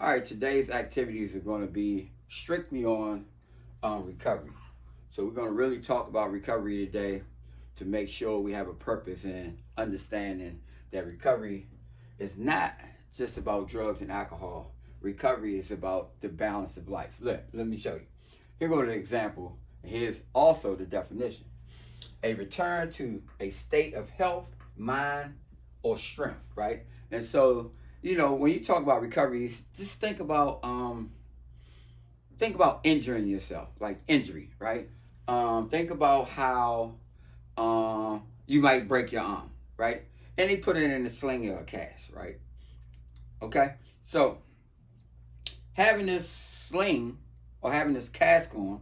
All right, today's activities are going to be strictly on recovery. So we're going to really talk about recovery today to make sure we have a purpose in understanding that recovery is not just about drugs and alcohol. Recovery is about the balance of life. Let me show you. Here go the example. Here's also the definition. A return to a state of health, mind, or strength, right? And so, when you talk about recovery, just think about injuring yourself, like injury, right? Think about how you might break your arm, right? And they put it in a sling or a cast, right? Okay, so having this sling or having this cast on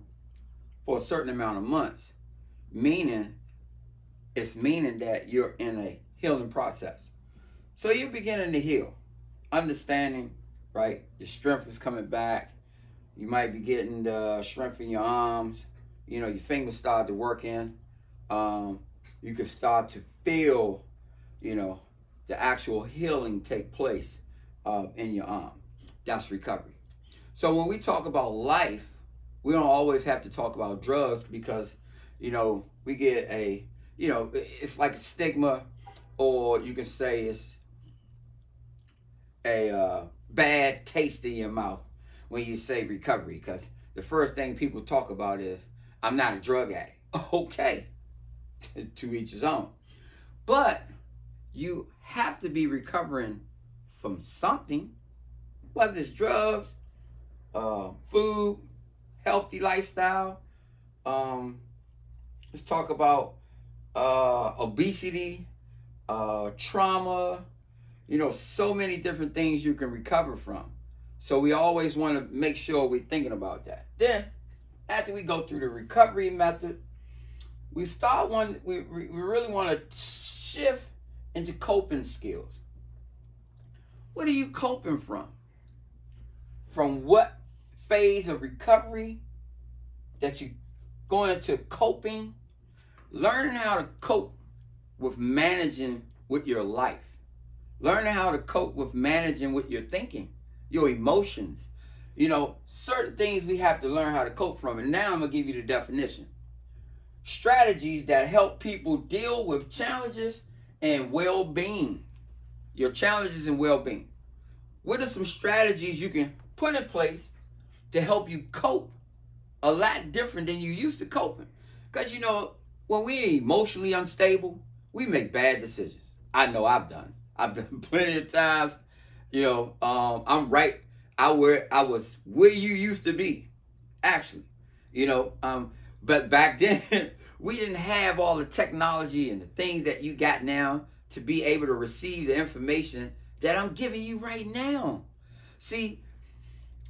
for a certain amount of months, meaning meaning that you're in a healing process. So you're beginning to heal, understanding, right? Your strength is coming back. You might be getting the strength in your arms. Your fingers start to work in. You can start to feel, you know, the actual healing take place in your arm. That's recovery. So when we talk about life, we don't always have to talk about drugs because, we get it's like a stigma, or you can say it's a bad taste in your mouth when you say recovery, because the first thing people talk about is, I'm not a drug addict. Okay, to each his own. But you have to be recovering from something, whether it's drugs, food, healthy lifestyle. Let's talk about obesity, trauma, so many different things you can recover from. So we always want to make sure we're thinking about that. Then, after we go through the recovery method, we really want to shift into coping skills. What are you coping from? From what phase of recovery that you going into coping? Learning how to cope with managing with your life. Learning how to cope with managing with your thinking, your emotions. Certain things we have to learn how to cope from. And now I'm going to give you the definition. Strategies that help people deal with challenges and well-being. Your challenges and well-being. What are some strategies you can put in place to help you cope a lot different than you used to coping? Because, when we're emotionally unstable, we make bad decisions. I know I've done. I've done plenty of times. I'm right out where I was, where you used to be, actually. But back then, we didn't have all the technology and the things that you got now to be able to receive the information that I'm giving you right now. See,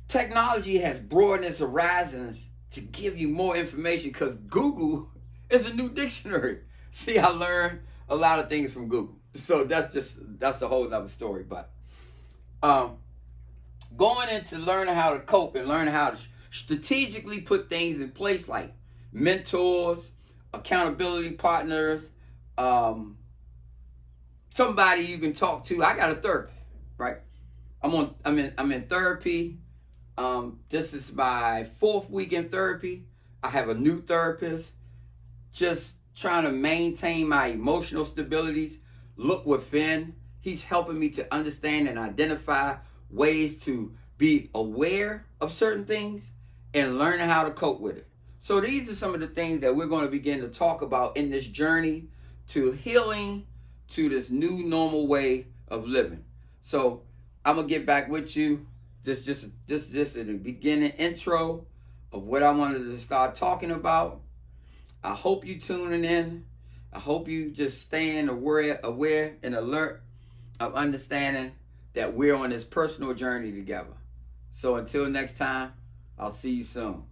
technology has broadened its horizons to give you more information because Google is a new dictionary. See, I learned a lot of things from Google. So that's a whole other story. But going into learning how to cope and learning how to strategically put things in place like mentors, accountability partners, somebody you can talk to. I got a therapist, right? I'm in therapy. This is my fourth week in therapy. I have a new therapist. Just trying to maintain my emotional stabilities, look within. He's helping me to understand and identify ways to be aware of certain things and learning how to cope with it. So these are some of the things that we're going to begin to talk about in this journey to healing, to this new normal way of living. So I'm gonna get back with you. This is the beginning intro of what I wanted to start talking about. I hope you tuning in. I hope you just staying aware and alert of understanding that we're on this personal journey together. So until next time, I'll see you soon.